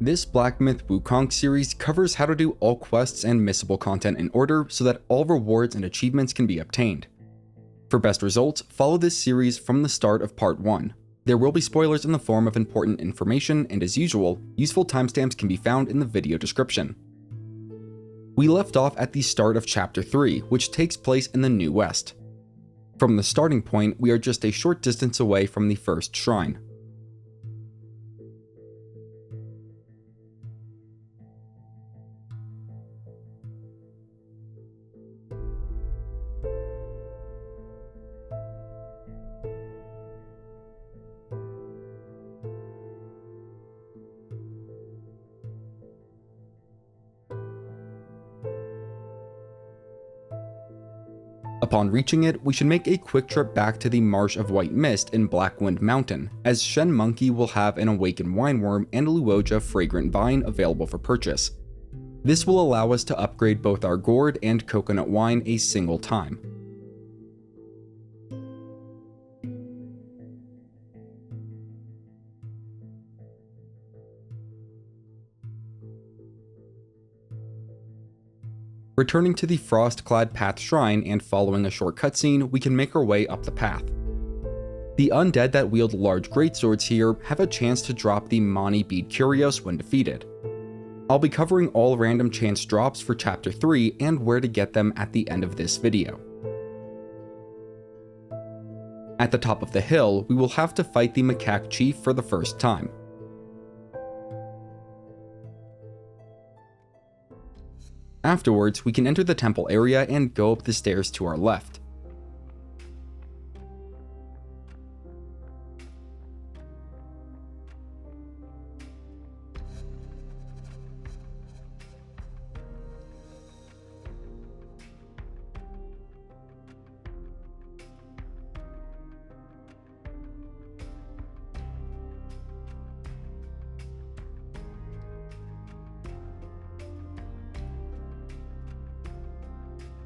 This Black Myth Wukong series covers how to do all quests and missable content in order so that all rewards and achievements can be obtained. For best results, follow this series from the start of part 1. There will be spoilers in the form of important information, and as usual, useful timestamps can be found in the video description. We left off at the start of Chapter 3, which takes place in the New West. From the starting point, we are just a short distance away from the first shrine. Upon reaching it, we should make a quick trip back to the Marsh of White Mist in Blackwind Mountain, as Shen Monkey will have an Awaken Wineworm and a Luojia Fragrant Vine available for purchase. This will allow us to upgrade both our gourd and coconut wine a single time. Returning to the Frost-clad Path Shrine and following a short cutscene, we can make our way up the path. The undead that wield large greatswords here have a chance to drop the Mani Bead Curios when defeated. I'll be covering all random chance drops for Chapter 3 and where to get them at the end of this video. At the top of the hill, we will have to fight the Macaque Chief for the first time. Afterwards, we can enter the temple area and go up the stairs to our left.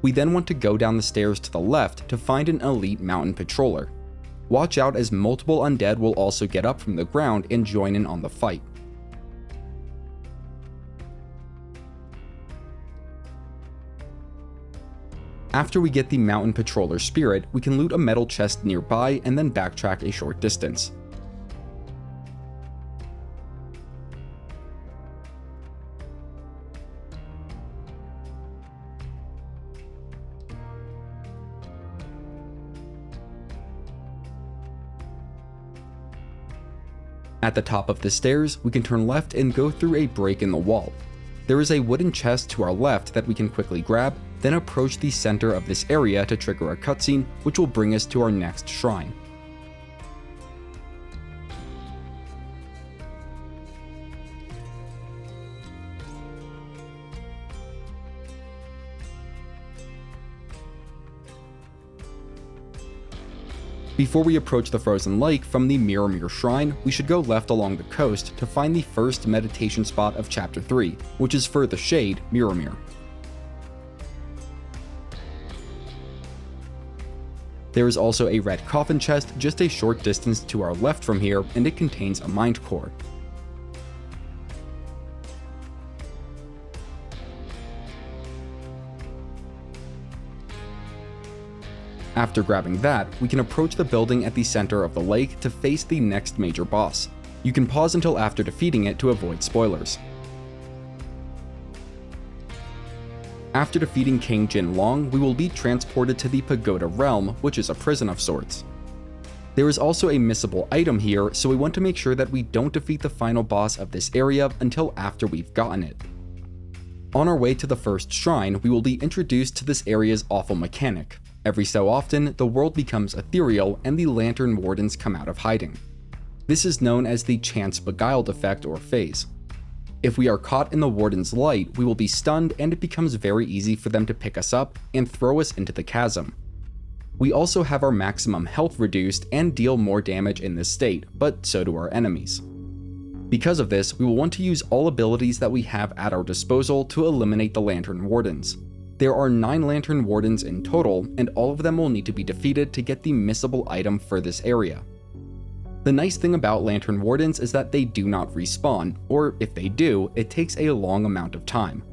We then want to go down the stairs to the left to find an elite mountain patroller. Watch out, as multiple undead will also get up from the ground and join in on the fight. After we get the mountain patroller spirit, we can loot a metal chest nearby and then backtrack a short distance. At the top of the stairs, we can turn left and go through a break in the wall. There is a wooden chest to our left that we can quickly grab, then approach the center of this area to trigger a cutscene, which will bring us to our next shrine. Before we approach the frozen lake from the Mirrormere shrine, we should go left along the coast to find the first meditation spot of Chapter 3, which is for the Shade, Mirrormere. There is also a red coffin chest just a short distance to our left from here, and it contains a mind core. After grabbing that, we can approach the building at the center of the lake to face the next major boss. You can pause until after defeating it to avoid spoilers. After defeating Kang-Jin Loong, we will be transported to the Pagoda realm, which is a prison of sorts. There is also a missable item here, so we want to make sure that we don't defeat the final boss of this area until after we've gotten it. On our way to the first shrine, we will be introduced to this area's awful mechanic. Every so often, the world becomes ethereal and the Lantern-Wardens come out of hiding. This is known as the Chance Beguiled effect or phase. If we are caught in the Warden's light, we will be stunned and it becomes very easy for them to pick us up and throw us into the chasm. We also have our maximum health reduced and deal more damage in this state, but so do our enemies. Because of this, we will want to use all abilities that we have at our disposal to eliminate the Lantern-Wardens. There are 9 Lantern-Wardens in total, and all of them will need to be defeated to get the missable item for this area. The nice thing about Lantern-Wardens is that they do not respawn, or if they do, it takes a long amount of time.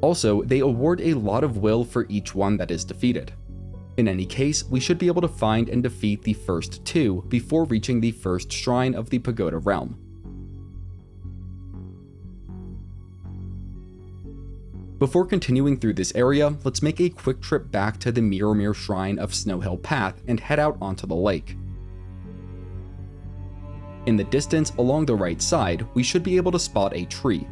Also, they award a lot of will for each one that is defeated. In any case, we should be able to find and defeat the first 2 before reaching the first shrine of the Pagoda realm. Before continuing through this area, let's make a quick trip back to the Mirrormere Shrine of Snowhill Path and head out onto the lake. In the distance along the right side, we should be able to spot a tree.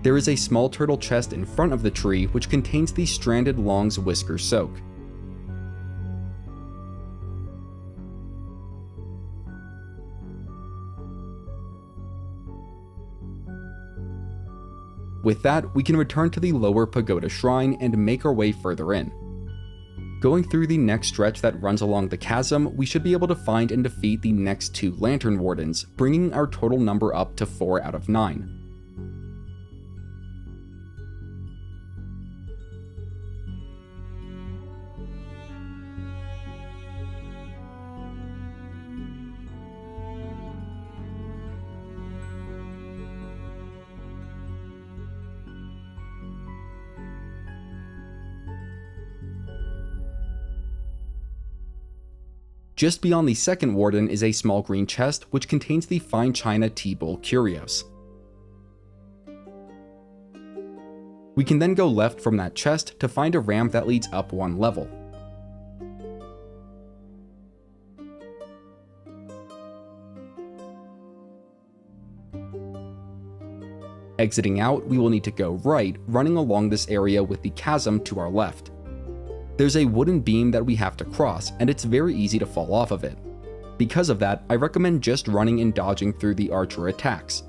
There is a small turtle chest in front of the tree which contains the stranded Loong's Whisker soak. With that, we can return to the lower Pagoda Shrine and make our way further in. Going through the next stretch that runs along the chasm, we should be able to find and defeat the next 2 Lantern-Wardens, bringing our total number up to 4 out of 9. Just beyond the second warden is a small green chest which contains the fine china tea bowl Curios. We can then go left from that chest to find a ramp that leads up 1 level. Exiting out, we will need to go right, running along this area with the chasm to our left. There's a wooden beam that we have to cross, and it's very easy to fall off of it. Because of that, I recommend just running and dodging through the archer attacks.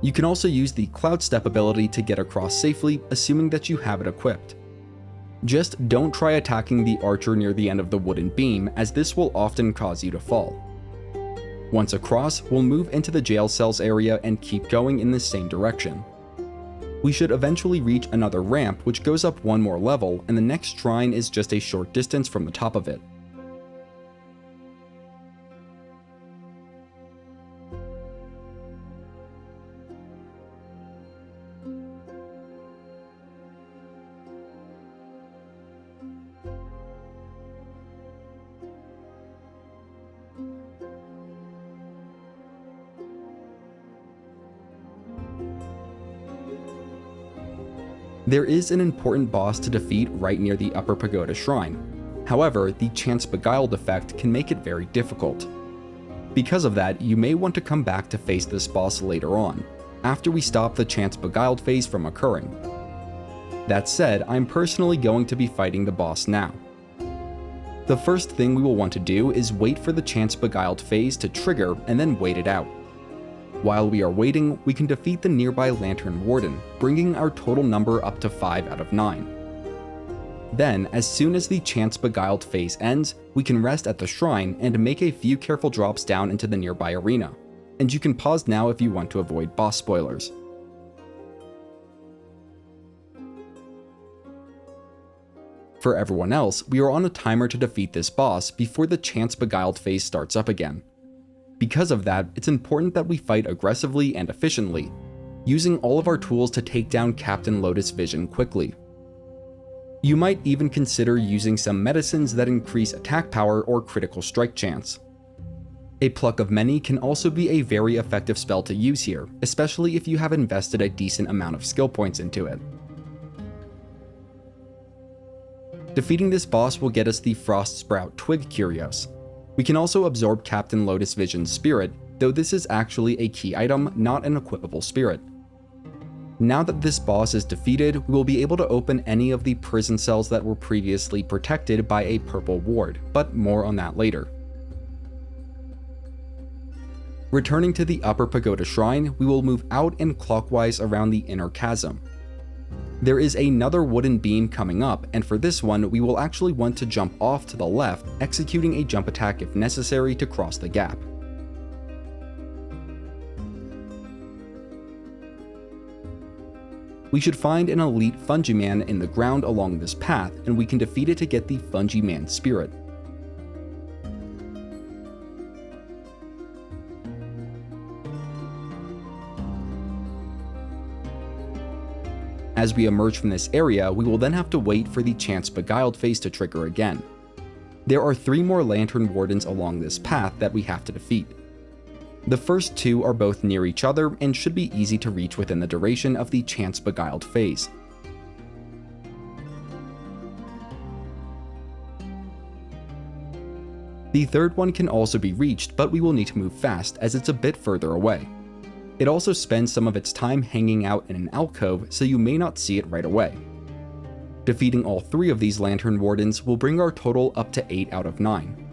You can also use the Cloud Step ability to get across safely, assuming that you have it equipped. Just don't try attacking the archer near the end of the wooden beam, as this will often cause you to fall. Once across, we'll move into the jail cells area and keep going in the same direction. We should eventually reach another ramp which goes up 1 more level, and the next shrine is just a short distance from the top of it. There is an important boss to defeat right near the Upper Pagoda Shrine. However, the Chance Beguiled effect can make it very difficult. Because of that, you may want to come back to face this boss later on, after we stop the Chance Beguiled phase from occurring. That said, I'm personally going to be fighting the boss now. The first thing we will want to do is wait for the Chance Beguiled phase to trigger and then wait it out. While we are waiting, we can defeat the nearby Lantern-Warden, bringing our total number up to 5 out of 9. Then, as soon as the Chance Beguiled phase ends, we can rest at the shrine and make a few careful drops down into the nearby arena, and you can pause now if you want to avoid boss spoilers. For everyone else, we are on a timer to defeat this boss before the Chance Beguiled phase starts up again. Because of that, it's important that we fight aggressively and efficiently, using all of our tools to take down Captain Lotus-Vision quickly. You might even consider using some medicines that increase attack power or critical strike chance. A Pluck of Many can also be a very effective spell to use here, especially if you have invested a decent amount of skill points into it. Defeating this boss will get us the Frost Sprout Twig Curios. We can also absorb Captain Lotus-Vision's spirit, though this is actually a key item, not an equipable spirit. Now that this boss is defeated, we will be able to open any of the prison cells that were previously protected by a purple ward, but more on that later. Returning to the Upper Pagoda Shrine, we will move out and clockwise around the inner chasm. There is another wooden beam coming up, and for this one, we will actually want to jump off to the left, executing a jump attack if necessary to cross the gap. We should find an elite Fungiman in the ground along this path, and we can defeat it to get the Fungiman spirit. As we emerge from this area, we will then have to wait for the Chance Beguiled phase to trigger again. There are 3 more Lantern-Wardens along this path that we have to defeat. The first 2 are both near each other and should be easy to reach within the duration of the Chance Beguiled phase. The third one can also be reached, but we will need to move fast as it's a bit further away. It also spends some of its time hanging out in an alcove, so you may not see it right away. Defeating all 3 of these Lantern-Wardens will bring our total up to 8 out of 9.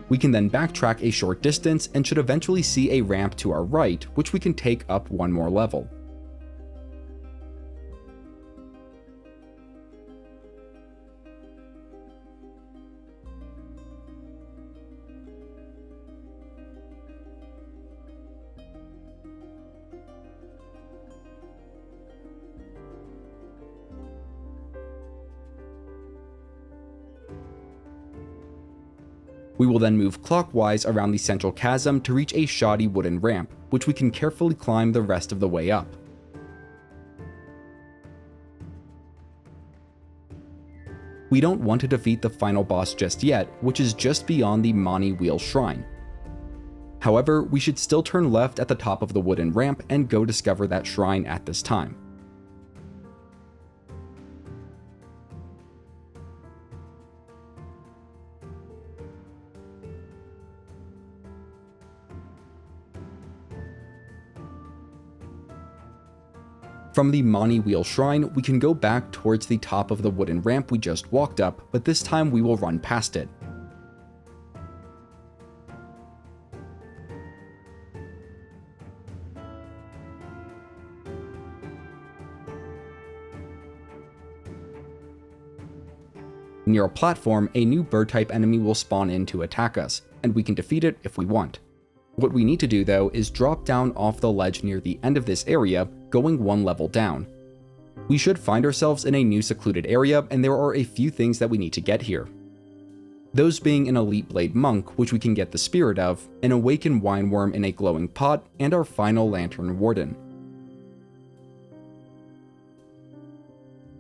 We can then backtrack a short distance and should eventually see a ramp to our right, which we can take up 1 more level. We will then move clockwise around the central chasm to reach a shoddy wooden ramp, which we can carefully climb the rest of the way up. We don't want to defeat the final boss just yet, which is just beyond the Mani Wheel Shrine. However, we should still turn left at the top of the wooden ramp and go discover that shrine at this time. From the Mani Wheel Shrine, we can go back towards the top of the wooden ramp we just walked up, but this time we will run past it. Near a platform, a new bird-type enemy will spawn in to attack us, and we can defeat it if we want. What we need to do though is drop down off the ledge near the end of this area, going 1 level down. We should find ourselves in a new secluded area, and there are a few things that we need to get here. Those being an Elite Blade Monk, which we can get the spirit of, an Awaken Wineworm in a glowing pot, and our final Lantern-Warden.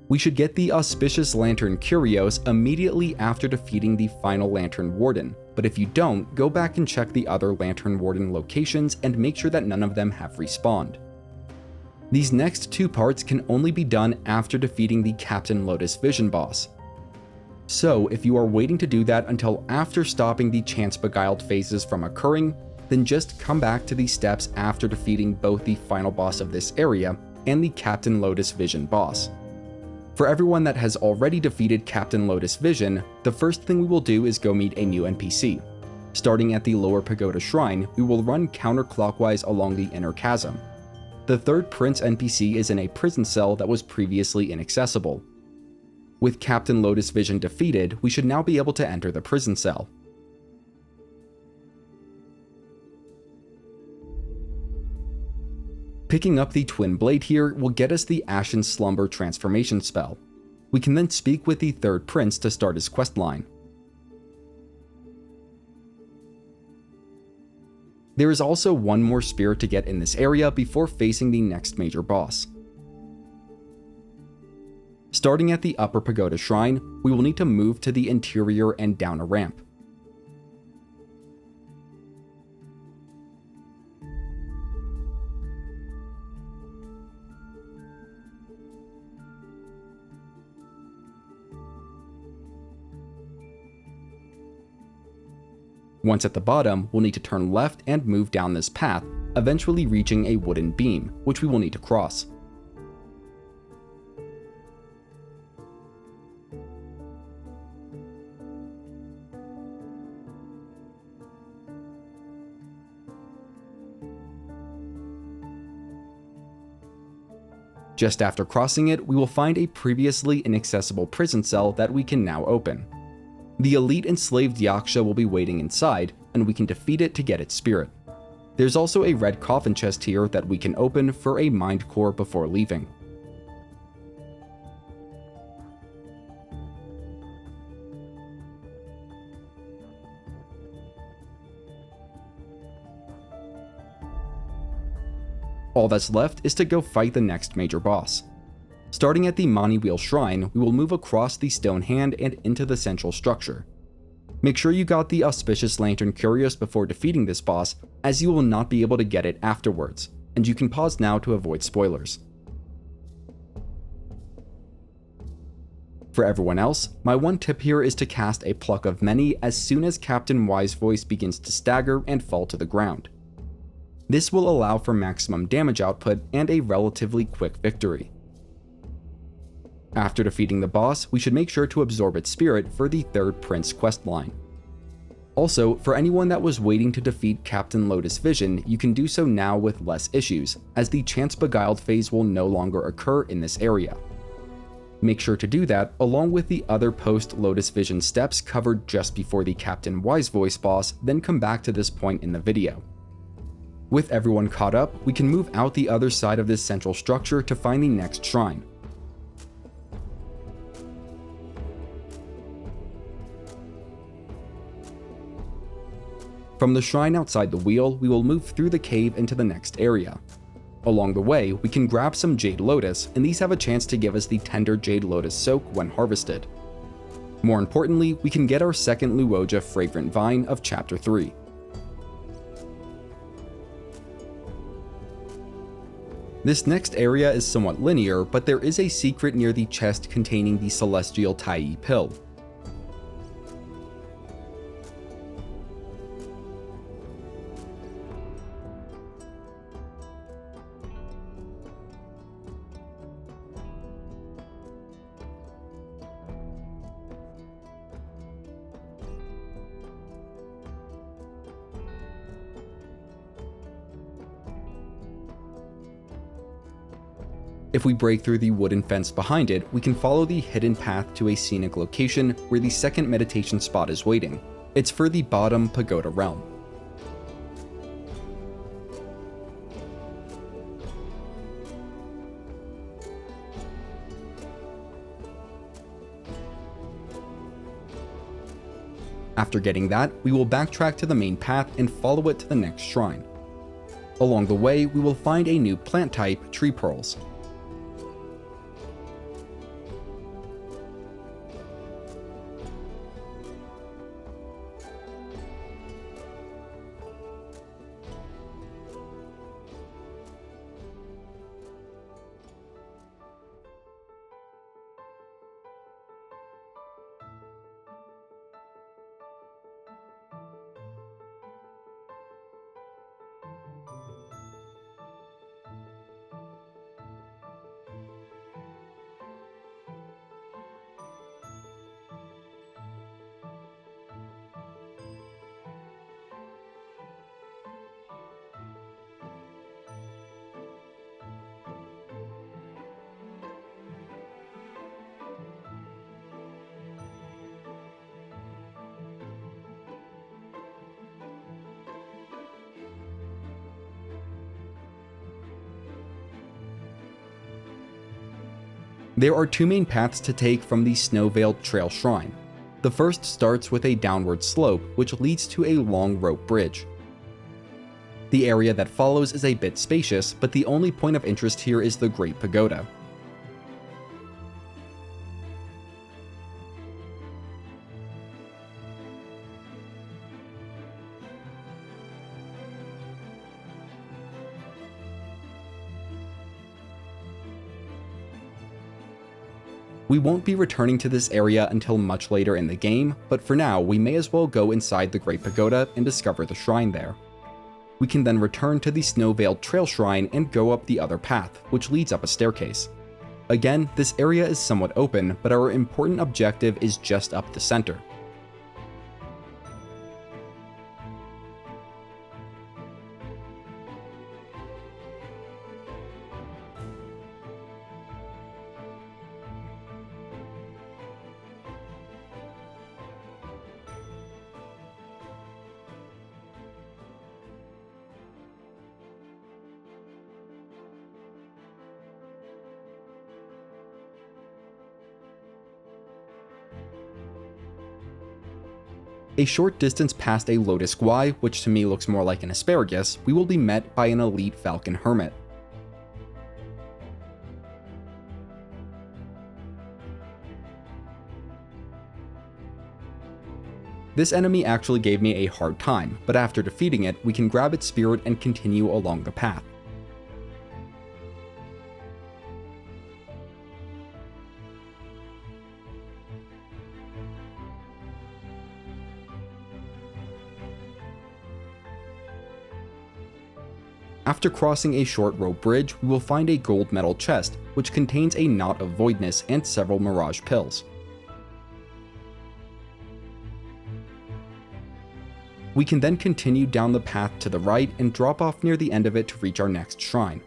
We should get the Auspicious Lantern Curios immediately after defeating the final Lantern-Warden, but if you don't, go back and check the other Lantern-Warden locations and make sure that none of them have respawned. These next 2 parts can only be done after defeating the Captain Lotus-Vision boss. So if you are waiting to do that until after stopping the Chance Beguiled phases from occurring, then just come back to these steps after defeating both the final boss of this area and the Captain Lotus-Vision boss. For everyone that has already defeated Captain Lotus-Vision, the first thing we will do is go meet a new NPC. Starting at the lower Pagoda Shrine, we will run counterclockwise along the inner chasm. The third Prince NPC is in a prison cell that was previously inaccessible. With Captain Lotus-Vision defeated, we should now be able to enter the prison cell. Picking up the Twin Blade here will get us the Ashen Slumber transformation spell. We can then speak with the third prince to start his questline. There is also 1 more spirit to get in this area before facing the next major boss. Starting at the upper Pagoda Shrine, we will need to move to the interior and down a ramp. Once at the bottom, we'll need to turn left and move down this path, eventually reaching a wooden beam, which we will need to cross. Just after crossing it, we will find a previously inaccessible prison cell that we can now open. The elite enslaved Yaksha will be waiting inside, and we can defeat it to get its spirit. There's also a red coffin chest here that we can open for a mind core before leaving. All that's left is to go fight the next major boss. Starting at the Mani Wheel Shrine, we will move across the stone hand and into the central structure. Make sure you got the Auspicious Lantern Curios before defeating this boss, as you will not be able to get it afterwards, and you can pause now to avoid spoilers. For everyone else, my one tip here is to cast a Pluck of Many as soon as Captain Y's voice begins to stagger and fall to the ground. This will allow for maximum damage output and a relatively quick victory. After defeating the boss, we should make sure to absorb its spirit for the third Prince questline. Also, for anyone that was waiting to defeat Captain Lotus-Vision, you can do so now with less issues, as the Chance Beguiled phase will no longer occur in this area. Make sure to do that along with the other post-Lotus-Vision steps covered just before the Captain Y's voice boss, then come back to this point in the video. With everyone caught up, we can move out the other side of this central structure to find the next shrine. From the shrine outside the wheel, we will move through the cave into the next area. Along the way, we can grab some Jade Lotus, and these have a chance to give us the tender Jade Lotus soak when harvested. More importantly, we can get our second Luojia Fragrant Vine of Chapter 3. This next area is somewhat linear, but there is a secret near the chest containing the celestial Taiyi pill. If we break through the wooden fence behind it, we can follow the hidden path to a scenic location where the second meditation spot is waiting. It's for the bottom Pagoda realm. After getting that, we will backtrack to the main path and follow it to the next shrine. Along the way, we will find a new plant type, Tree Pearls. There are two main paths to take from the Snow-Veiled Trail Shrine. The first starts with a downward slope, which leads to a long rope bridge. The area that follows is a bit spacious, but the only point of interest here is the Great Pagoda. We won't be returning to this area until much later in the game, but for now we may as well go inside the Great Pagoda and discover the shrine there. We can then return to the Snow-Veiled Trail Shrine and go up the other path, which leads up a staircase. Again, this area is somewhat open, but our important objective is just up the center. A short distance past a Lotus-Guhh-Lang, which to me looks more like an asparagus, we will be met by an elite Falcon Hermit. This enemy actually gave me a hard time, but after defeating it, we can grab its spirit and continue along the path. After crossing a short rope bridge, we will find a gold metal chest, which contains a Knot of Voidness and several Mirage pills. We can then continue down the path to the right and drop off near the end of it to reach our next shrine.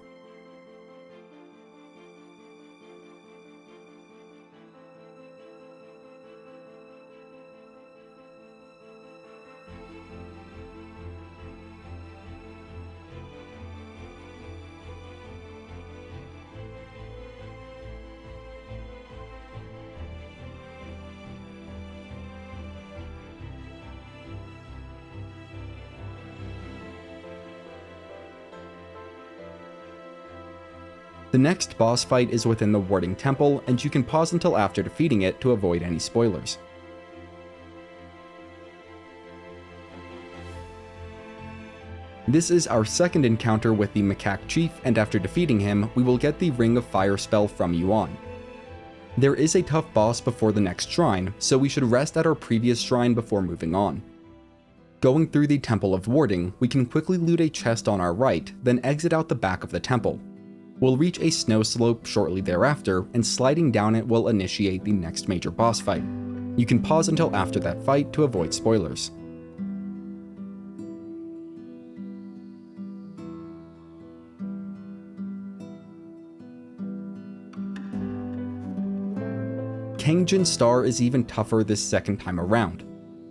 The next boss fight is within the Warding Temple, and you can pause until after defeating it to avoid any spoilers. This is our second encounter with the Macaque Chief, and after defeating him, we will get the Ring of Fire spell from Yuan. There is a tough boss before the next shrine, so we should rest at our previous shrine before moving on. Going through the Temple of Warding, we can quickly loot a chest on our right, then exit out the back of the temple. We'll reach a snow slope shortly thereafter, and sliding down it will initiate the next major boss fight. You can pause until after that fight to avoid spoilers. Kang-Jin's star is even tougher this second time around.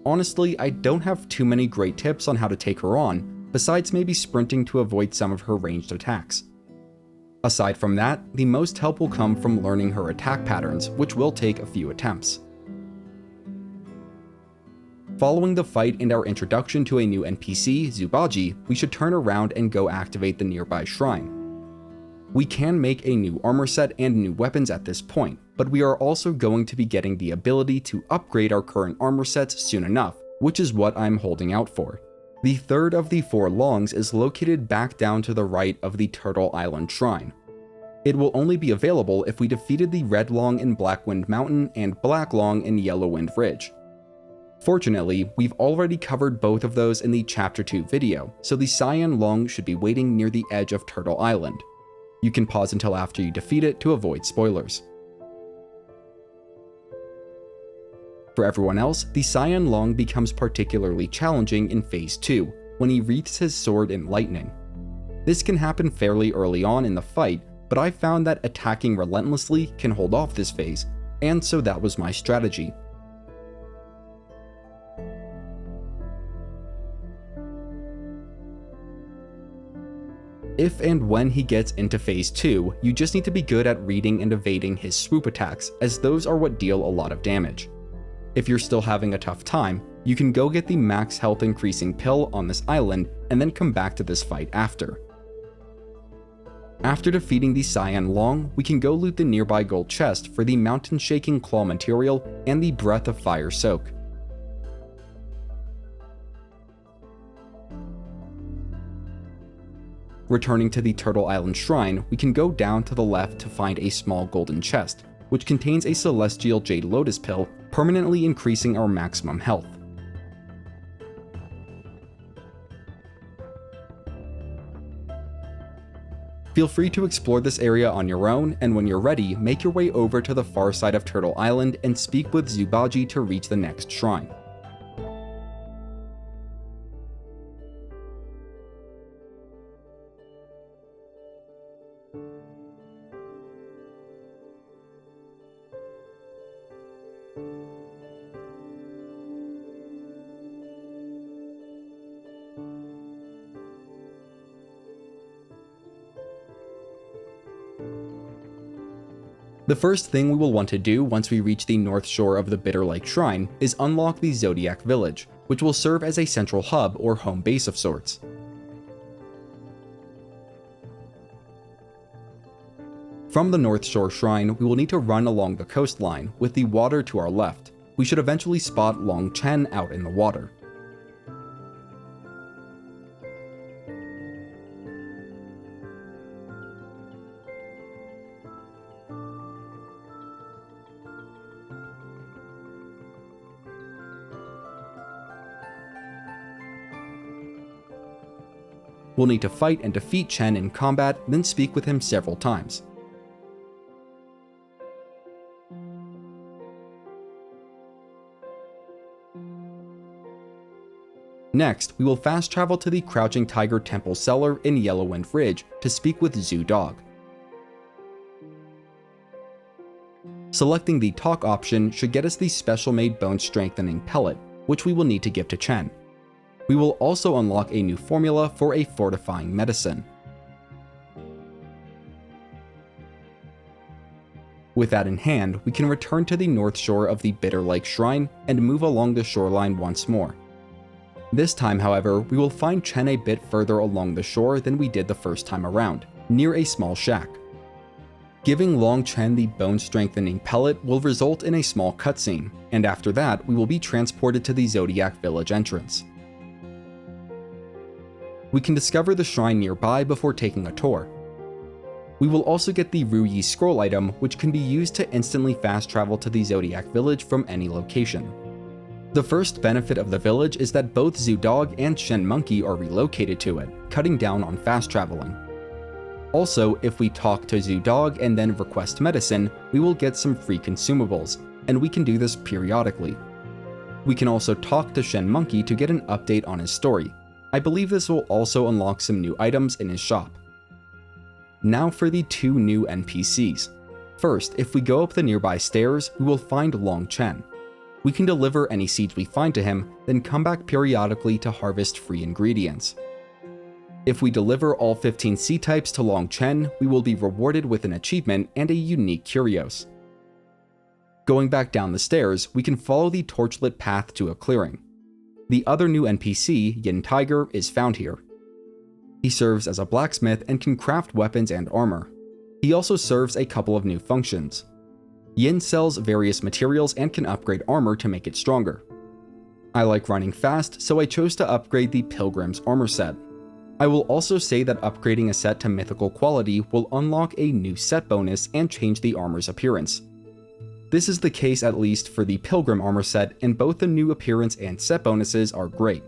Honestly, I don't have too many great tips on how to take her on, besides maybe sprinting to avoid some of her ranged attacks. Aside from that, the most help will come from learning her attack patterns, which will take a few attempts. Following the fight and our introduction to a new NPC, Zodiac, we should turn around and go activate the nearby shrine. We can make a new armor set and new weapons at this point, but we are also going to be getting the ability to upgrade our current armor sets soon enough, which is what I'm holding out for. The third of the 4 Loongs is located back down to the right of the Turtle Island Shrine. It will only be available if we defeated the Red Loong in Blackwind Mountain and Black Loong in Yellowwind Ridge. Fortunately, we've already covered both of those in the Chapter 2 video, so the Cyan Loong should be waiting near the edge of Turtle Island. You can pause until after you defeat it to avoid spoilers. For everyone else, the Cyan Loong becomes particularly challenging in Phase 2, when he wreathes his sword in lightning. This can happen fairly early on in the fight, but I found that attacking relentlessly can hold off this phase, and so that was my strategy. If and when he gets into Phase 2, you just need to be good at reading and evading his swoop attacks, as those are what deal a lot of damage. If you're still having a tough time, you can go get the max health increasing pill on this island and then come back to this fight after. After defeating the Cyan Loong, we can go loot the nearby gold chest for the Mountain Shaking Claw material and the Breath of Fire Soak. Returning to the Turtle Island Shrine, we can go down to the left to find a small golden chest, which contains a Celestial Jade Lotus pill, permanently increasing our maximum health. Feel free to explore this area on your own, and when you're ready, make your way over to the far side of Turtle Island and speak with Zodiac to reach the next shrine. The first thing we will want to do once we reach the north shore of the Bitter Lake Shrine is unlock the Zodiac Village, which will serve as a central hub or home base of sorts. From the North Shore Shrine, we will need to run along the coastline, with the water to our left. we should eventually spot Long Chen out in the water. We'll need to fight and defeat Chen in combat, then speak with him several times. Next, we will fast travel to the Crouching Tiger Temple cellar in Yellowwind Ridge to speak with Zhu Dog. Selecting the talk option should get us the special-made bone strengthening pellet, which we will need to give to Chen. We will also unlock a new formula for a fortifying medicine. With that in hand, we can return to the north shore of the Bitter Lake Shrine and move along the shoreline once more. This time, however, we will find Chen a bit further along the shore than we did the first time around, near a small shack. Giving Long Chen the bone strengthening pellet will result in a small cutscene, and after that we will be transported to the Zodiac Village entrance. We can discover the shrine nearby before taking a tour. We will also get the Ruyi scroll item, which can be used to instantly fast travel to the Zodiac Village from any location. The first benefit of the village is that both Zhu Dog and Shen Monkey are relocated to it, cutting down on fast traveling. Also, if we talk to Zhu Dog and then request medicine, we will get some free consumables, and we can do this periodically. We can also talk to Shen Monkey to get an update on his story. I believe this will also unlock some new items in his shop. Now for the two new NPCs. First, if we go up the nearby stairs, we will find Long Chen. We can deliver any seeds we find to him, then come back periodically to harvest free ingredients. If we deliver all 15 seed types to Long Chen, we will be rewarded with an achievement and a unique Curios. Going back down the stairs, we can follow the torchlit path to a clearing. The other new NPC, Yin Tiger, is found here. He serves as a blacksmith and can craft weapons and armor. He also serves a couple of new functions. Yin sells various materials and can upgrade armor to make it stronger. I like running fast, so I chose to upgrade the Pilgrim's armor set. I will also say that upgrading a set to mythical quality will unlock a new set bonus and change the armor's appearance. This is the case at least for the Pilgrim armor set, and both the new appearance and set bonuses are great.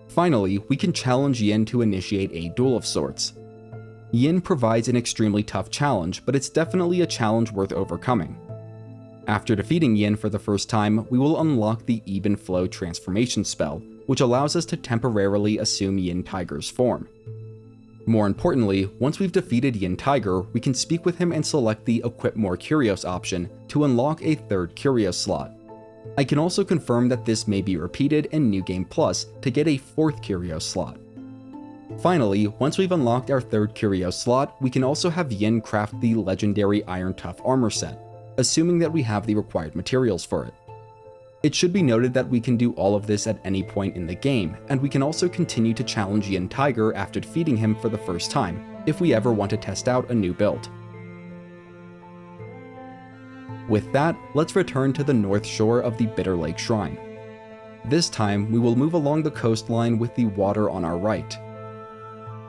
Finally, we can challenge Yin to initiate a duel of sorts. Yin provides an extremely tough challenge, but it's definitely a challenge worth overcoming. After defeating Yin for the first time, we will unlock the Even Flow transformation spell, which allows us to temporarily assume Yin Tiger's form. More importantly, once we've defeated Yin Tiger, we can speak with him and select the Equip More Curios option to unlock a third Curios slot. I can also confirm that this may be repeated in New Game Plus to get a fourth Curios slot. Finally, once we've unlocked our third Curios slot, we can also have Yin craft the legendary Iron Tough armor set, assuming that we have the required materials for it. It should be noted that we can do all of this at any point in the game, and we can also continue to challenge Yin Tiger after defeating him for the first time, if we ever want to test out a new build. With that, let's return to the north shore of the Bitter Lake Shrine. This time, we will move along the coastline with the water on our right.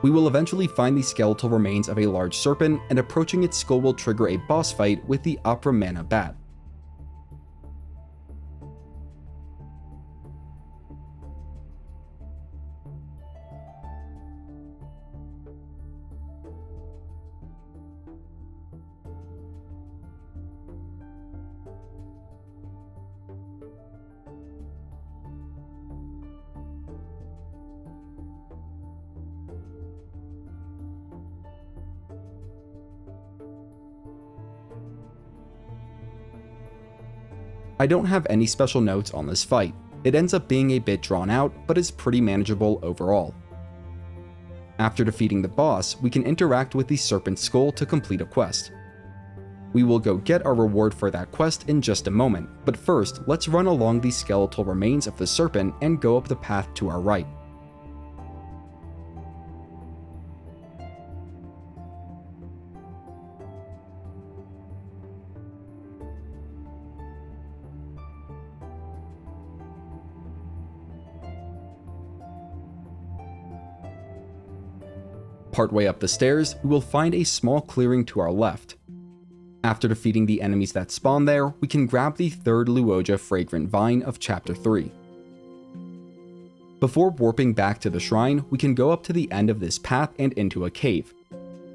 We will eventually find the skeletal remains of a large serpent, and approaching its skull will trigger a boss fight with the Opera Mana Bat. I don't have any special notes on this fight. It ends up being a bit drawn out, but is pretty manageable overall. After defeating the boss, we can interact with the Serpent's Skull to complete a quest. We will go get our reward for that quest in just a moment, but first, let's run along the skeletal remains of the serpent and go up the path to our right. Partway up the stairs, we will find a small clearing to our left. After defeating the enemies that spawn there, we can grab the third Luojia Fragrant Vine of Chapter 3. Before warping back to the shrine, we can go up to the end of this path and into a cave.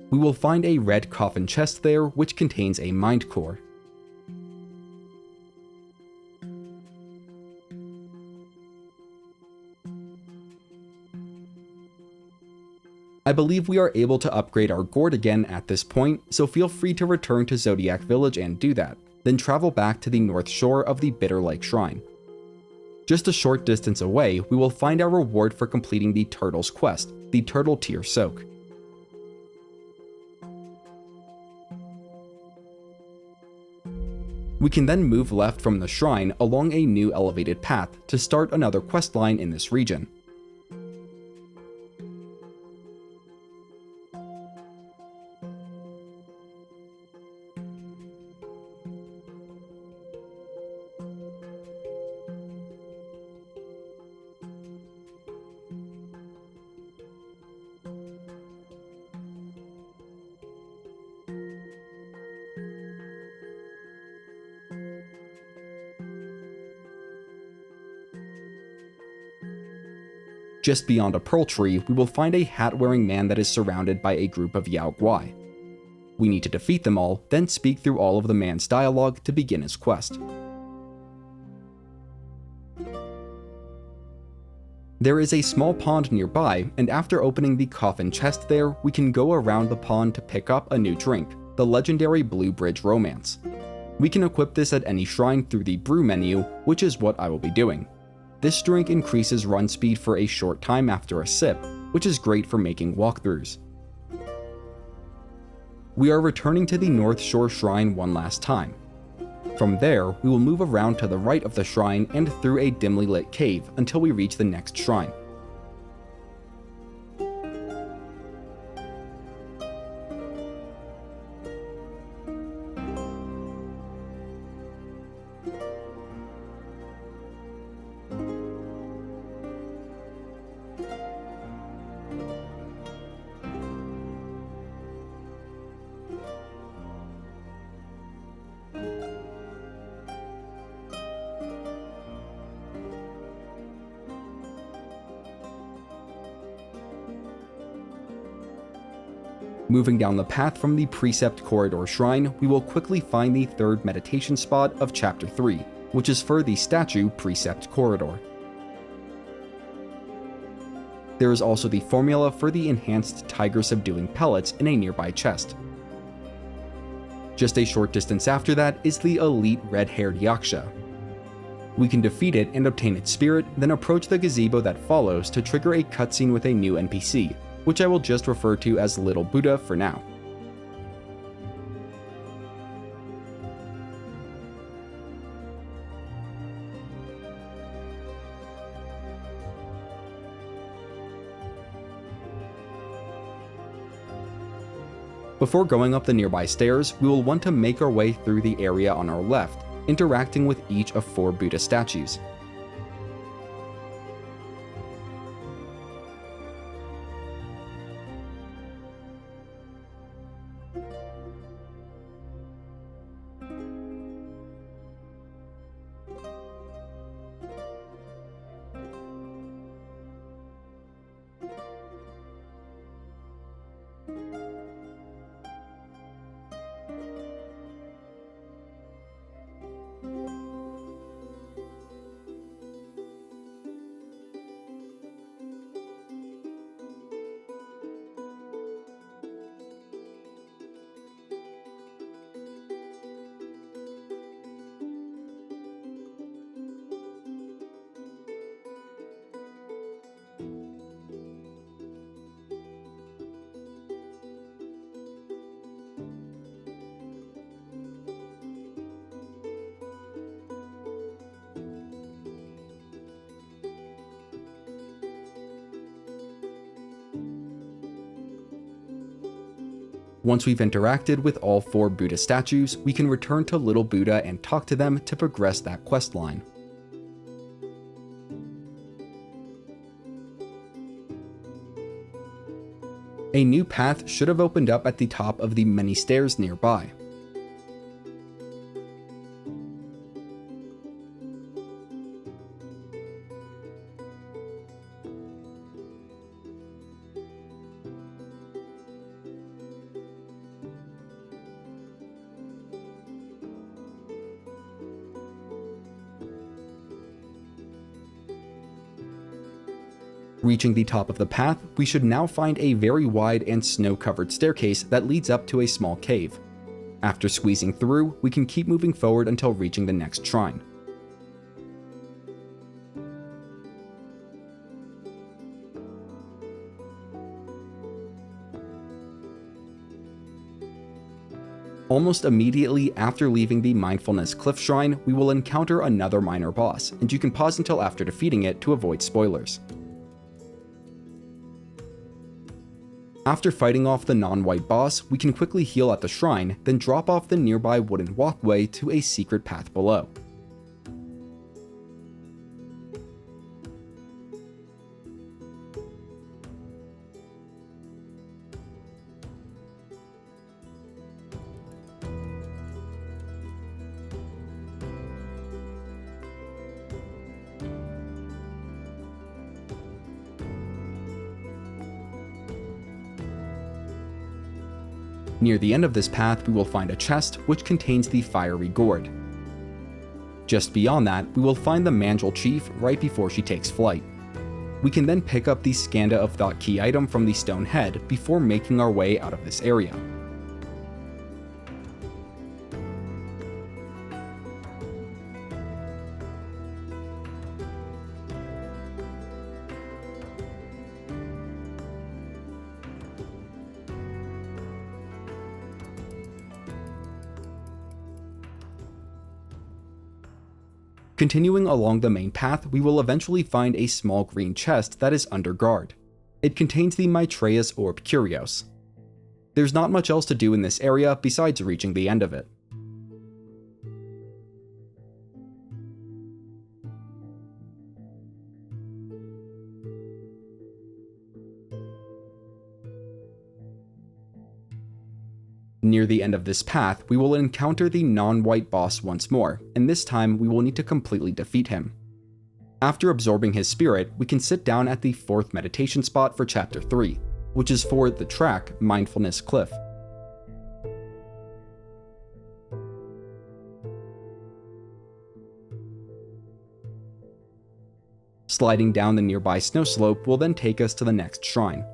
We will find a red coffin chest there which contains a mind core. I believe we are able to upgrade our gourd again at this point, so feel free to return to Zodiac Village and do that, then travel back to the north shore of the Bitter Lake Shrine. Just a short distance away, we will find our reward for completing the Turtle's quest, the Turtle Tier Soak. We can then move left from the shrine along a new elevated path to start another questline in this region. Just beyond a pearl tree, we will find a hat-wearing man that is surrounded by a group of Yao Guai. We need to defeat them all, then speak through all of the man's dialogue to begin his quest. There is a small pond nearby, and after opening the coffin chest there, we can go around the pond to pick up a new drink, the legendary Blue Bridge Romance. We can equip this at any shrine through the brew menu, which is what I will be doing. This drink increases run speed for a short time after a sip, which is great for making walkthroughs. We are returning to the North Shore Shrine one last time. From there, we will move around to the right of the shrine and through a dimly lit cave until we reach the next shrine. Moving down the path from the Precept Corridor Shrine, we will quickly find the third meditation spot of Chapter 3, which is for the statue Precept Corridor. There is also the formula for the enhanced tiger subduing pellets in a nearby chest. Just a short distance after that is the elite red-haired Yaksha. We can defeat it and obtain its spirit, then approach the gazebo that follows to trigger a cutscene with a new NPC, which I will just refer to as Little Buddha for now. Before going up the nearby stairs, we will want to make our way through the area on our left, interacting with each of 4 Buddha statues. Once we've interacted with all 4 Buddha statues, we can return to Little Buddha and talk to them to progress that questline. A new path should have opened up at the top of the many stairs nearby. Reaching the top of the path, we should now find a very wide and snow-covered staircase that leads up to a small cave. After squeezing through, we can keep moving forward until reaching the next shrine. Almost immediately after leaving the Mindfulness Cliff Shrine, we will encounter another minor boss, and you can pause until after defeating it to avoid spoilers. After fighting off the non-white boss, we can quickly heal at the shrine, then drop off the nearby wooden walkway to a secret path below. Near the end of this path, we will find a chest which contains the fiery gourd. Just beyond that, we will find the Manjul Chief right before she takes flight. We can then pick up the Skanda of Thought key item from the stone head before making our way out of this area. Continuing along the main path, we will eventually find a small green chest that is under guard. It contains the Maitreya's Orb Curios. There's not much else to do in this area besides reaching the end of it. Near the end of this path, we will encounter the non-white boss once more, and this time we will need to completely defeat him. After absorbing his spirit, we can sit down at the 4th meditation spot for Chapter 3, which is for the track Mindfulness Cliff. Sliding down the nearby snow slope will then take us to the next shrine.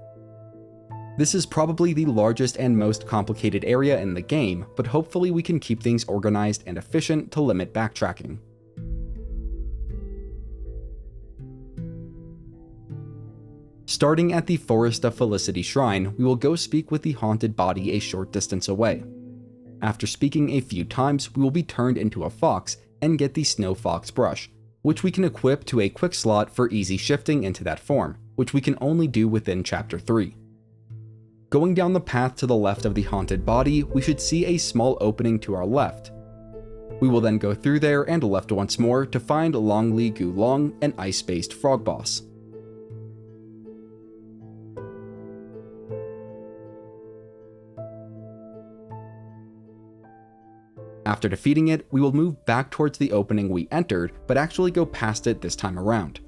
This is probably the largest and most complicated area in the game, but hopefully we can keep things organized and efficient to limit backtracking. Starting at the Forest of Felicity Shrine, we will go speak with the haunted body a short distance away. After speaking a few times, we will be turned into a fox and get the Snow Fox Brush, which we can equip to a quick slot for easy shifting into that form, which we can only do within Chapter 3. Going down the path to the left of the haunted body, we should see a small opening to our left. We will then go through there and left once more to find Lang-Li-Guhh-Lang, an ice-based frog boss. After defeating it, we will move back towards the opening we entered, but actually go past it this time around.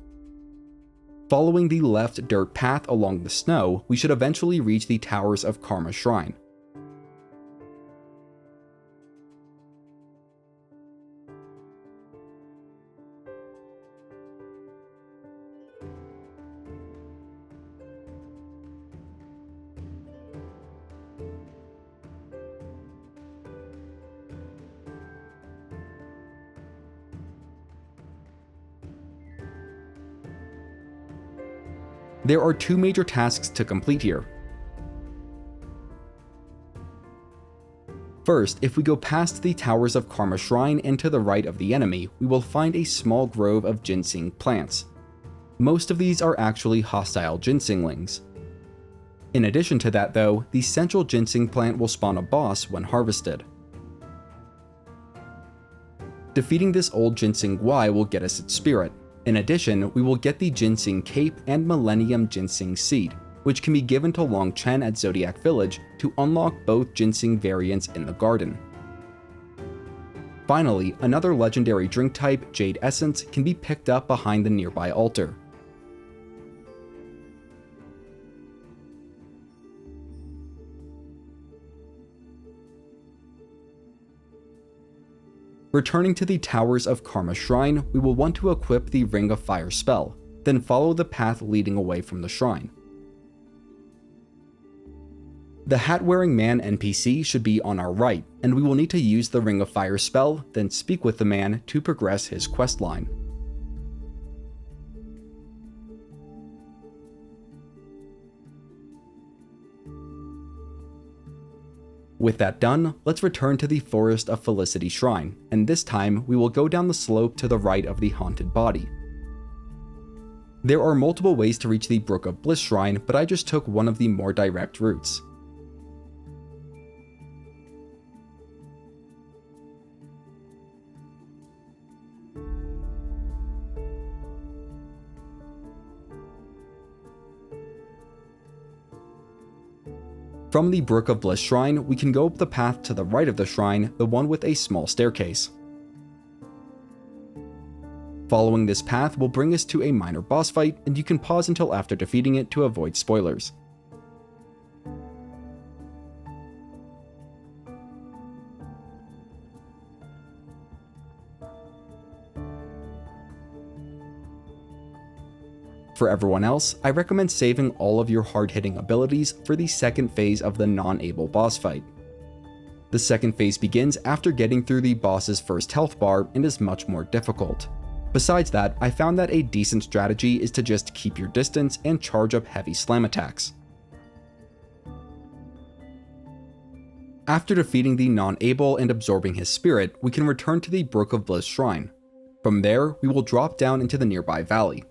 Following the left dirt path along the snow, we should eventually reach the Towers of Karma Shrine. There are 2 major tasks to complete here. First, if we go past the Towers of Karma Shrine and to the right of the enemy, we will find a small grove of ginseng plants. Most of these are actually hostile ginsenglings. In addition to that though, the central ginseng plant will spawn a boss when harvested. Defeating this old ginseng Y will get us its spirit. In addition, we will get the Ginseng Cape and Millennium Ginseng Seed, which can be given to Long Chen at Zodiac Village to unlock both ginseng variants in the garden. Finally, another legendary drink type, Jade Essence, can be picked up behind the nearby altar. Returning to the Towers of Karma Shrine, we will want to equip the Ring of Fire spell, then follow the path leading away from the shrine. The hat-wearing man NPC should be on our right, and we will need to use the Ring of Fire spell, then speak with the man to progress his questline. With that done, let's return to the Forest of Felicity Shrine, and this time we will go down the slope to the right of the haunted body. There are multiple ways to reach the Brook of Bliss Shrine, but I just took one of the more direct routes. From the Brook of Bliss Shrine, we can go up the path to the right of the shrine, the one with a small staircase. Following this path will bring us to a minor boss fight, and you can pause until after defeating it to avoid spoilers. For everyone else, I recommend saving all of your hard-hitting abilities for the second phase of the non-able boss fight. The second phase begins after getting through the boss's first health bar and is much more difficult. Besides that, I found that a decent strategy is to just keep your distance and charge up heavy slam attacks. After defeating the non-able and absorbing his spirit, we can return to the Brook of Bliss Shrine. From there, we will drop down into the nearby valley.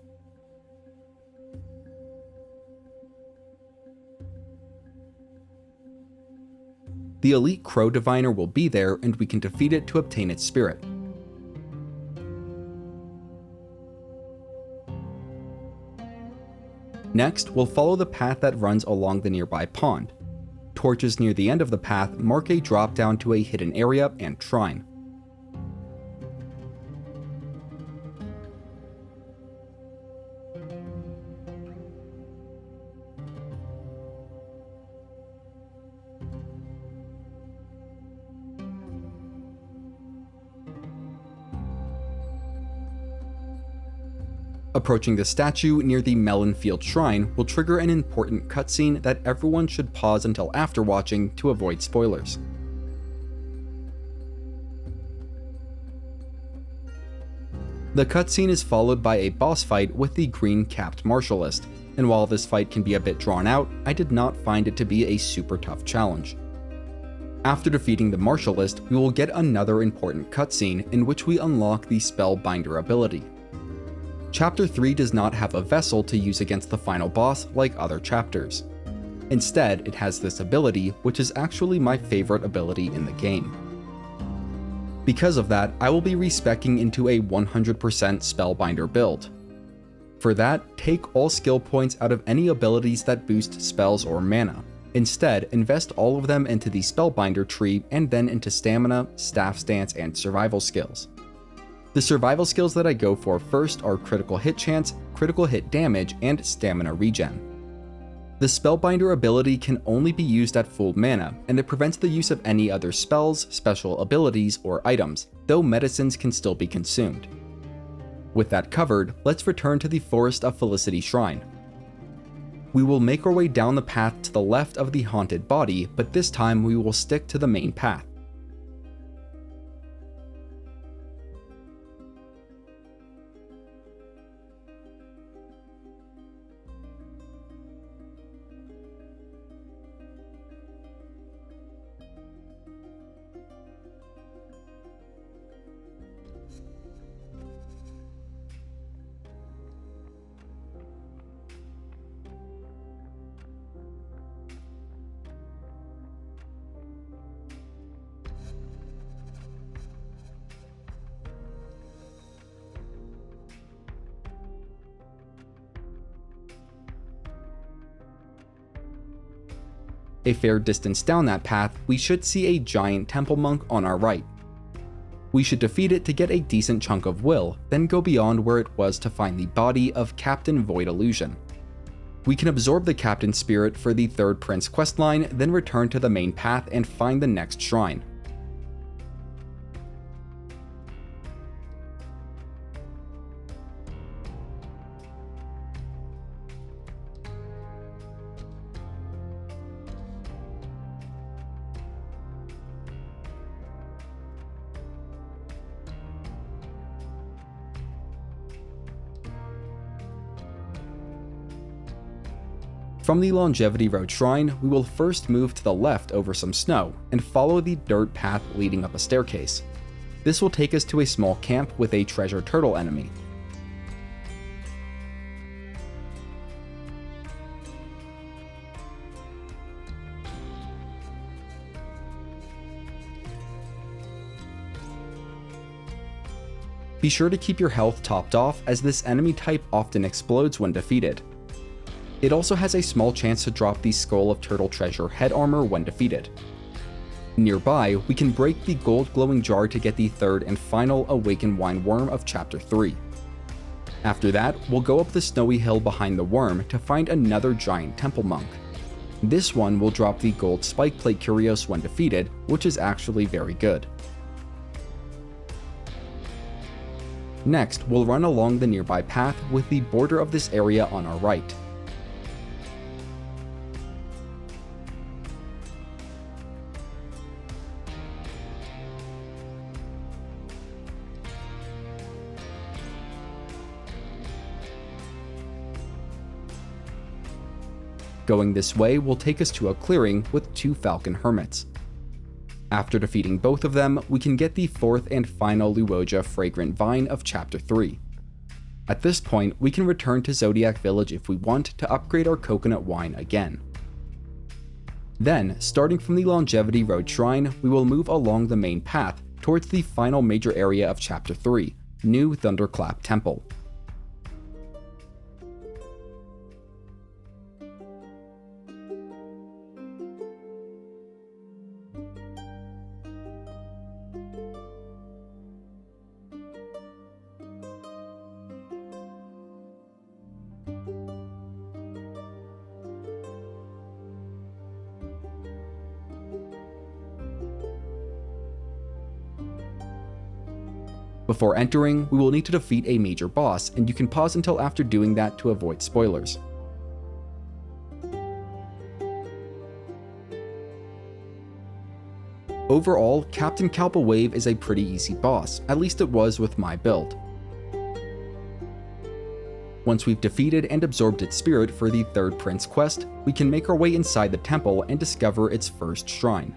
The elite Crow Diviner will be there, and we can defeat it to obtain its spirit. Next, we'll follow the path that runs along the nearby pond. Torches near the end of the path mark a drop down to a hidden area and shrine. Approaching the statue near the Melon Field Shrine will trigger an important cutscene that everyone should pause until after watching to avoid spoilers. The cutscene is followed by a boss fight with the green-capped Martialist, and while this fight can be a bit drawn out, I did not find it to be a super tough challenge. After defeating the Martialist, we will get another important cutscene in which we unlock the Spellbinder ability. Chapter 3 does not have a vessel to use against the final boss like other chapters. Instead, it has this ability, which is actually my favorite ability in the game. Because of that, I will be respeccing into a 100% Spellbinder build. For that, take all skill points out of any abilities that boost spells or mana. Instead, invest all of them into the Spellbinder tree and then into stamina, staff stance, and survival skills. The survival skills that I go for first are critical hit chance, critical hit damage, and stamina regen. The Spellbinder ability can only be used at full mana, and it prevents the use of any other spells, special abilities, or items, though medicines can still be consumed. With that covered, let's return to the Forest of Felicity Shrine. We will make our way down the path to the left of the haunted body, but this time we will stick to the main path. A fair distance down that path, we should see a giant temple monk on our right. We should defeat it to get a decent chunk of will, then go beyond where it was to find the body of Captain Void Illusion. We can absorb the Captain Spirit for the third Prince questline, then return to the main path and find the next shrine. From the Longevity Road Shrine, we will first move to the left over some snow, and follow the dirt path leading up a staircase. This will take us to a small camp with a treasure turtle enemy. Be sure to keep your health topped off, as this enemy type often explodes when defeated. It also has a small chance to drop the Skull of Turtle Treasure head armor when defeated. Nearby, we can break the gold glowing jar to get the third and final Awaken Wine Worm of Chapter 3. After that, we'll go up the snowy hill behind the worm to find another giant temple monk. This one will drop the gold spike plate Curios when defeated, which is actually very good. Next, we'll run along the nearby path with the border of this area on our right. Going this way will take us to a clearing with 2 Falcon Hermits. After defeating both of them, we can get the fourth and final Luojia Fragrant Vine of Chapter 3. At this point, we can return to Zodiac Village if we want to upgrade our coconut wine again. Then, starting from the Longevity Road Shrine, we will move along the main path towards the final major area of Chapter 3, New Thunderclap Temple. Before entering, we will need to defeat a major boss, and you can pause until after doing that to avoid spoilers. Overall, Captain Kalpa-Wave is a pretty easy boss, at least it was with my build. Once we've defeated and absorbed its spirit for the third Prince quest, we can make our way inside the temple and discover its first shrine.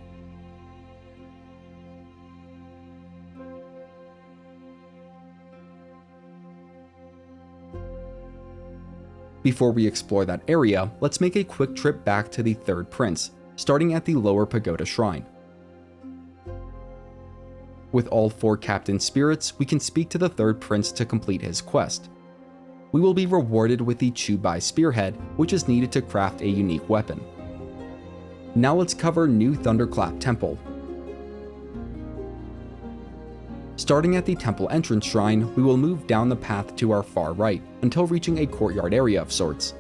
Before we explore that area, let's make a quick trip back to the third Prince, starting at the lower Pagoda Shrine. With all 4 Captain Spirits, we can speak to the third Prince to complete his quest. We will be rewarded with the Chu-Bai Spearhead, which is needed to craft a unique weapon. Now let's cover New Thunderclap Temple. Starting at the temple entrance shrine, we will move down the path to our far right, until reaching a courtyard area of sorts.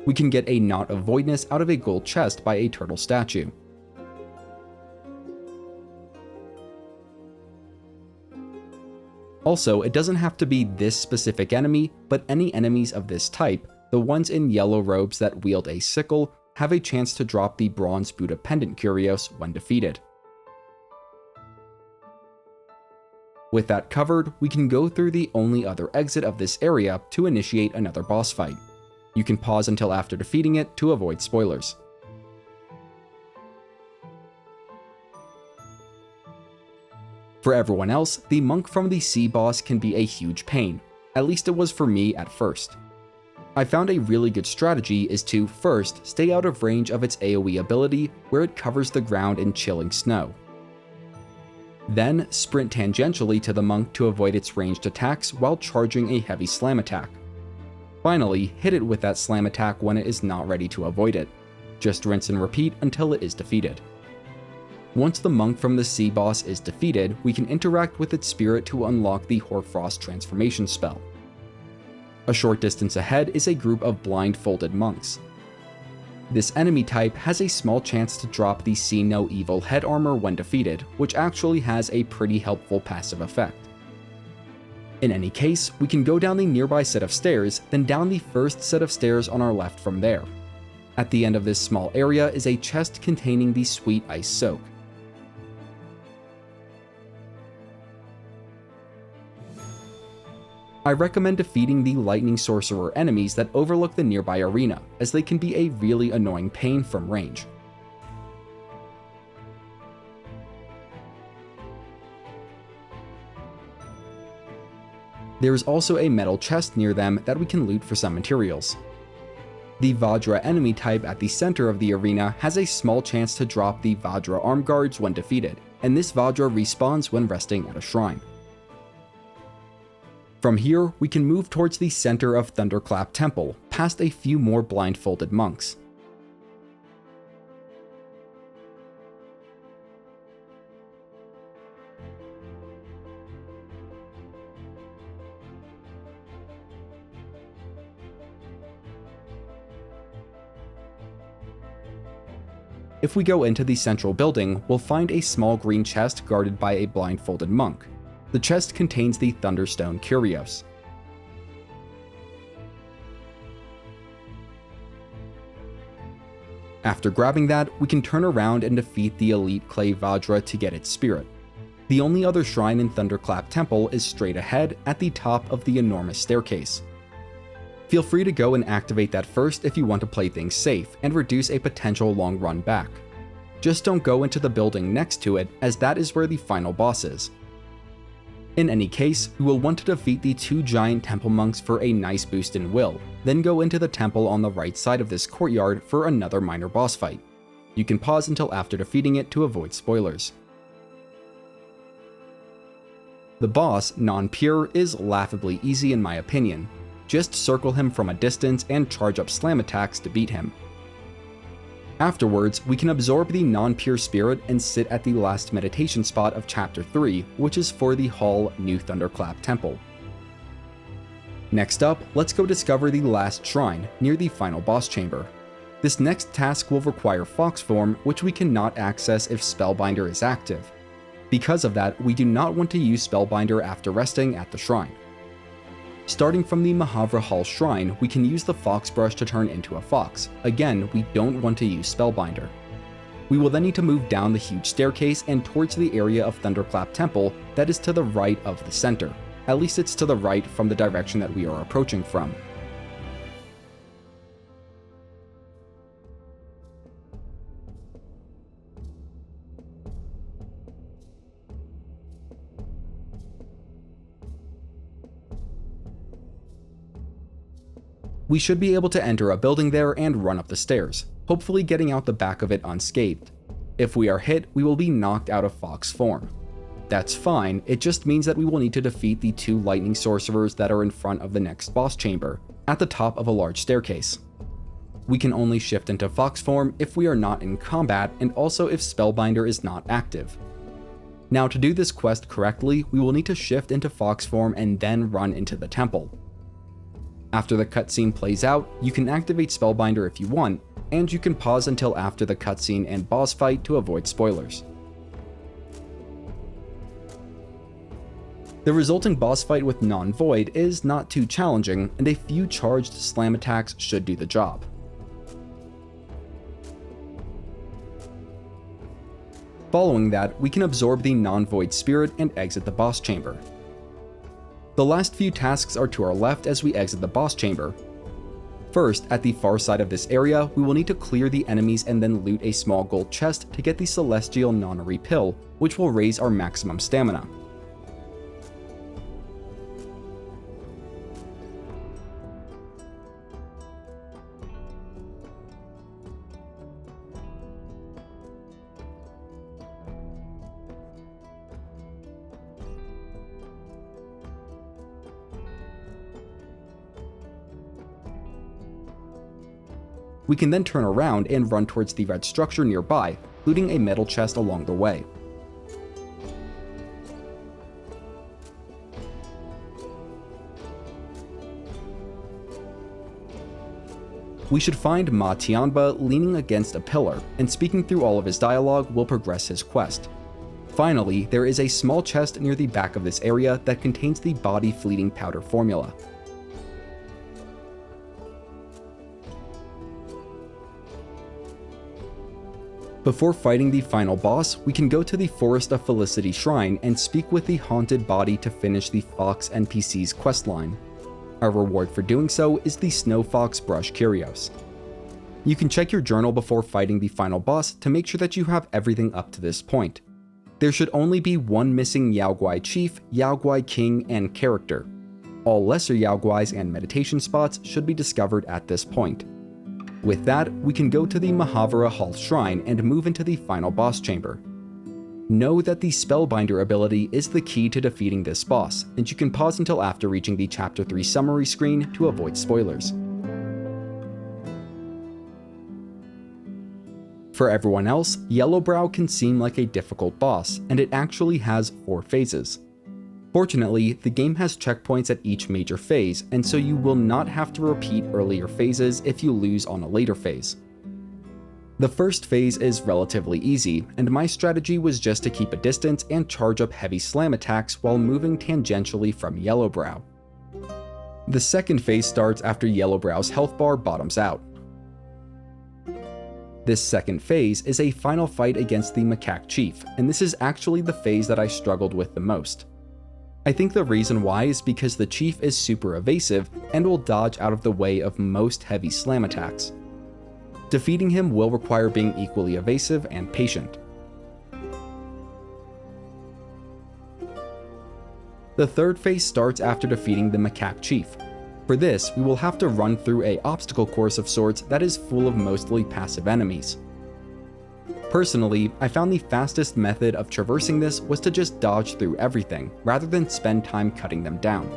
We can get a Knot of Voidness out of a gold chest by a turtle statue. Also, it doesn't have to be this specific enemy, but any enemies of this type, the ones in yellow robes that wield a sickle, have a chance to drop the bronze Buddha pendant Curios when defeated. With that covered, we can go through the only other exit of this area to initiate another boss fight. You can pause until after defeating it to avoid spoilers. For everyone else, the monk from the sea boss can be a huge pain, at least it was for me at first. I found a really good strategy is to first stay out of range of its AoE ability where it covers the ground in chilling snow. Then sprint tangentially to the monk to avoid its ranged attacks while charging a heavy slam attack. Finally, hit it with that slam attack when it is not ready to avoid it. Just rinse and repeat until it is defeated. Once the monk from the sea boss is defeated, we can interact with its spirit to unlock the Hoarfrost transformation spell. A short distance ahead is a group of blindfolded monks. This enemy type has a small chance to drop the See No Evil head armor when defeated, which actually has a pretty helpful passive effect. In any case, we can go down the nearby set of stairs, then down the first set of stairs on our left from there. At the end of this small area is a chest containing the Sweet Ice Soak. I recommend defeating the Lightning Sorcerer enemies that overlook the nearby arena, as they can be a really annoying pain from range. There is also a metal chest near them that we can loot for some materials. The Vajra enemy type at the center of the arena has a small chance to drop the Vajra arm guards when defeated, and this Vajra respawns when resting at a shrine. From here, we can move towards the center of Thunderclap Temple, past a few more blindfolded monks. If we go into the central building, we'll find a small green chest guarded by a blindfolded monk. The chest contains the Thunderstone Curios. After grabbing that, we can turn around and defeat the Elite Clay Vajra to get its spirit. The only other shrine in Thunderclap Temple is straight ahead at the top of the enormous staircase. Feel free to go and activate that first if you want to play things safe and reduce a potential long run back. Just don't go into the building next to it, as that is where the final boss is. In any case, we will want to defeat the two giant temple monks for a nice boost in will, then go into the temple on the right side of this courtyard for another minor boss fight. You can pause until after defeating it to avoid spoilers. The boss, Non-Pure, is laughably easy in my opinion. Just circle him from a distance and charge up slam attacks to beat him. Afterwards, we can absorb the Non-Pure spirit and sit at the last meditation spot of Chapter 3, which is for the Hall New Thunderclap Temple. Next up, let's go discover the last shrine, near the final boss chamber. This next task will require Fox form, which we cannot access if Spellbinder is active. Because of that, we do not want to use Spellbinder after resting at the shrine. Starting from the Mahavra Hall Shrine, we can use the Fox Brush to turn into a fox. Again, we don't want to use Spellbinder. We will then need to move down the huge staircase and towards the area of Thunderclap Temple that is to the right of the center. At least it's to the right from the direction that we are approaching from. We should be able to enter a building there and run up the stairs, hopefully getting out the back of it unscathed. If we are hit, we will be knocked out of Fox form. That's fine, it just means that we will need to defeat the two lightning sorcerers that are in front of the next boss chamber, at the top of a large staircase. We can only shift into Fox form if we are not in combat and also if Spellbinder is not active. Now to do this quest correctly, we will need to shift into Fox form and then run into the temple. After the cutscene plays out, you can activate Spellbinder if you want, and you can pause until after the cutscene and boss fight to avoid spoilers. The resulting boss fight with Non-Void is not too challenging, and a few charged slam attacks should do the job. Following that, we can absorb the Non-Void spirit and exit the boss chamber. The last few tasks are to our left as we exit the boss chamber. First, at the far side of this area, we will need to clear the enemies and then loot a small gold chest to get the Celestial Nonary Pill, which will raise our maximum stamina. We can then turn around and run towards the red structure nearby, looting a metal chest along the way. We should find Ma Tianba leaning against a pillar, and speaking through all of his dialogue will progress his quest. Finally, there is a small chest near the back of this area that contains the body fleeting powder formula. Before fighting the final boss, we can go to the Forest of Felicity Shrine and speak with the haunted body to finish the Fox NPC's questline. Our reward for doing so is the Snow Fox Brush Curios. You can check your journal before fighting the final boss to make sure that you have everything up to this point. There should only be one missing Yaoguai Chief, Yaoguai King, and character. All lesser Yaoguais and meditation spots should be discovered at this point. With that, we can go to the Mahavira Hall Shrine and move into the final boss chamber. Know that the Spellbinder ability is the key to defeating this boss, and you can pause until after reaching the Chapter 3 summary screen to avoid spoilers. For everyone else, Yellowbrow can seem like a difficult boss, and it actually has 4 phases. Fortunately, the game has checkpoints at each major phase, and so you will not have to repeat earlier phases if you lose on a later phase. The first phase is relatively easy, and my strategy was just to keep a distance and charge up heavy slam attacks while moving tangentially from Yellowbrow. The second phase starts after Yellowbrow's health bar bottoms out. This second phase is a final fight against the Macaque Chief, and this is actually the phase that I struggled with the most. I think the reason why is because the Chief is super evasive and will dodge out of the way of most heavy slam attacks. Defeating him will require being equally evasive and patient. The third phase starts after defeating the Macaque Chief. For this, we will have to run through an obstacle course of sorts that is full of mostly passive enemies. Personally, I found the fastest method of traversing this was to just dodge through everything, rather than spend time cutting them down.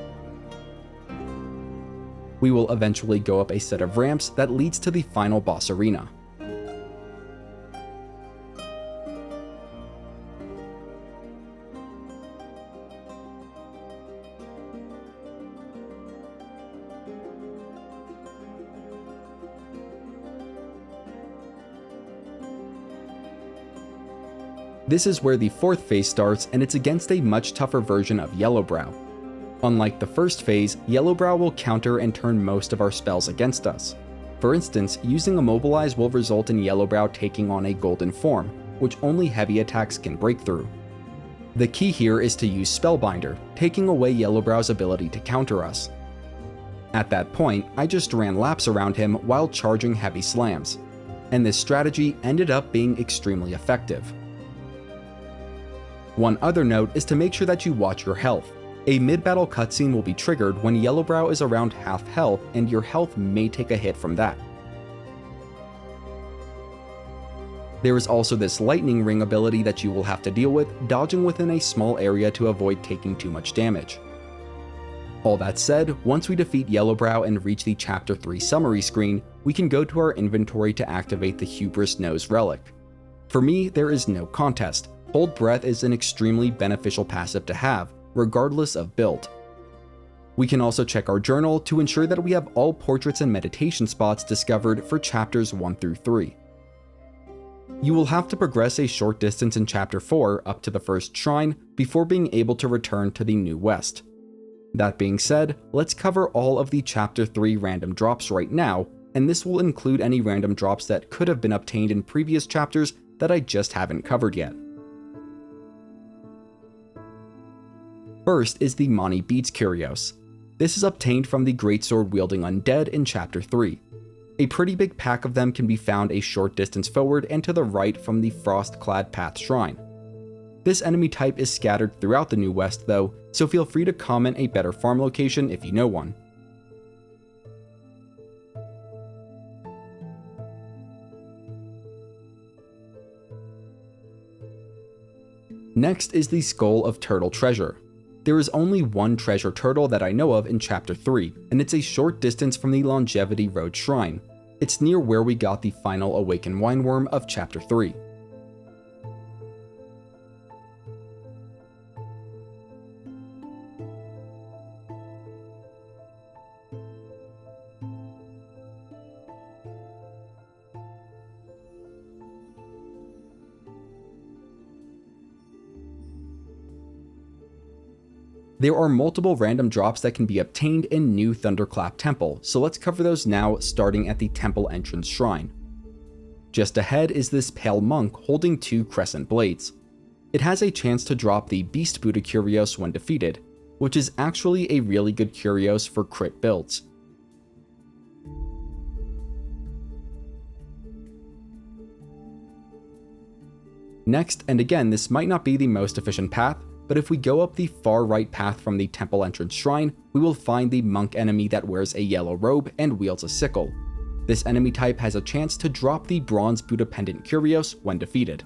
We will eventually go up a set of ramps that leads to the final boss arena. This is where the fourth phase starts, and it's against a much tougher version of Yellowbrow. Unlike the first phase, Yellowbrow will counter and turn most of our spells against us. For instance, using Immobilize will result in Yellowbrow taking on a golden form, which only heavy attacks can break through. The key here is to use Spellbinder, taking away Yellowbrow's ability to counter us. At that point, I just ran laps around him while charging heavy slams, and this strategy ended up being extremely effective. One other note is to make sure that you watch your health. A mid-battle cutscene will be triggered when Yellowbrow is around half health, and your health may take a hit from that. There is also this lightning ring ability that you will have to deal with, dodging within a small area to avoid taking too much damage. All that said, once we defeat Yellowbrow and reach the Chapter 3 summary screen, we can go to our inventory to activate the Hubris Nose relic. For me, there is no contest. Hold Breath is an extremely beneficial passive to have, regardless of build. We can also check our journal to ensure that we have all portraits and meditation spots discovered for chapters 1 through 3. You will have to progress a short distance in Chapter 4 up to the first shrine before being able to return to the New West. That being said, let's cover all of the Chapter 3 random drops right now, and this will include any random drops that could have been obtained in previous chapters that I just haven't covered yet. First is the Mani Beads Curios. This is obtained from the greatsword-wielding undead in Chapter 3. A pretty big pack of them can be found a short distance forward and to the right from the Frost-Clad Path Shrine. This enemy type is scattered throughout the New West though, so feel free to comment a better farm location if you know one. Next is the Skull of Turtle treasure. There is only one treasure turtle that I know of in Chapter 3, and it's a short distance from the Longevity Road Shrine. It's near where we got the final Awaken Wineworm of Chapter 3. There are multiple random drops that can be obtained in New Thunderclap Temple, so let's cover those now, starting at the Temple Entrance Shrine. Just ahead is this pale monk holding 2 crescent blades. It has a chance to drop the Beast Buddha Curios when defeated, which is actually a really good Curios for crit builds. Next, and again this might not be the most efficient path, but if we go up the far right path from the Temple Entrance Shrine, we will find the monk enemy that wears a yellow robe and wields a sickle. This enemy type has a chance to drop the Bronze Buddha Pendant Curios when defeated.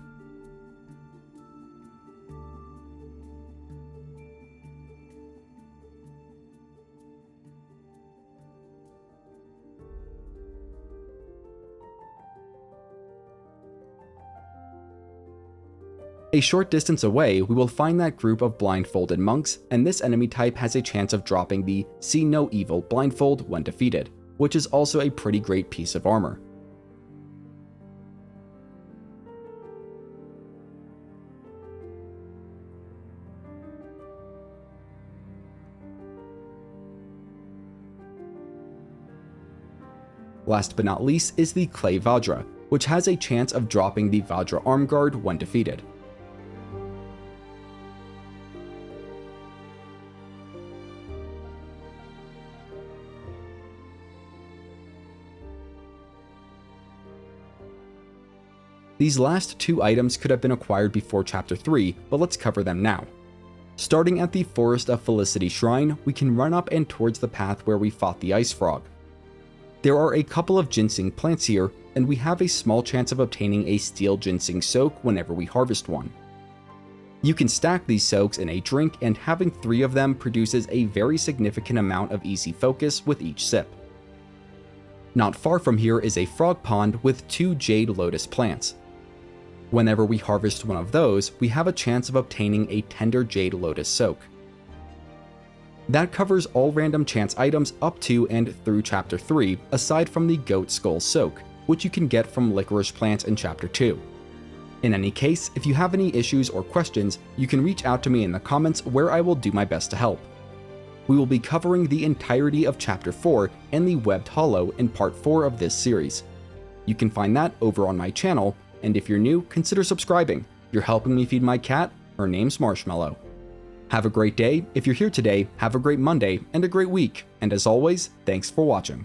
A short distance away, we will find that group of blindfolded monks, and this enemy type has a chance of dropping the See No Evil blindfold when defeated, which is also a pretty great piece of armor. Last but not least is the Clay Vajra, which has a chance of dropping the Vajra Arm Guard when defeated. These last 2 items could have been acquired before Chapter 3, but let's cover them now. Starting at the Forest of Felicity Shrine, we can run up and towards the path where we fought the Ice Frog. There are a couple of ginseng plants here, and we have a small chance of obtaining a steel ginseng soak whenever we harvest one. You can stack these soaks in a drink, and having 3 of them produces a very significant amount of easy focus with each sip. Not far from here is a frog pond with 2 Jade Lotus plants. Whenever we harvest one of those, we have a chance of obtaining a tender Jade Lotus soak. That covers all random chance items up to and through Chapter 3, aside from the Goat Skull soak, which you can get from licorice plants in Chapter 2. In any case, if you have any issues or questions, you can reach out to me in the comments where I will do my best to help. We will be covering the entirety of Chapter 4 and the Webbed Hollow in Part 4 of this series. You can find that over on my channel, and if you're new, consider subscribing. You're helping me feed my cat. Her name's Marshmallow. Have a great day. If you're here today, have a great Monday and a great week. And as always, thanks for watching.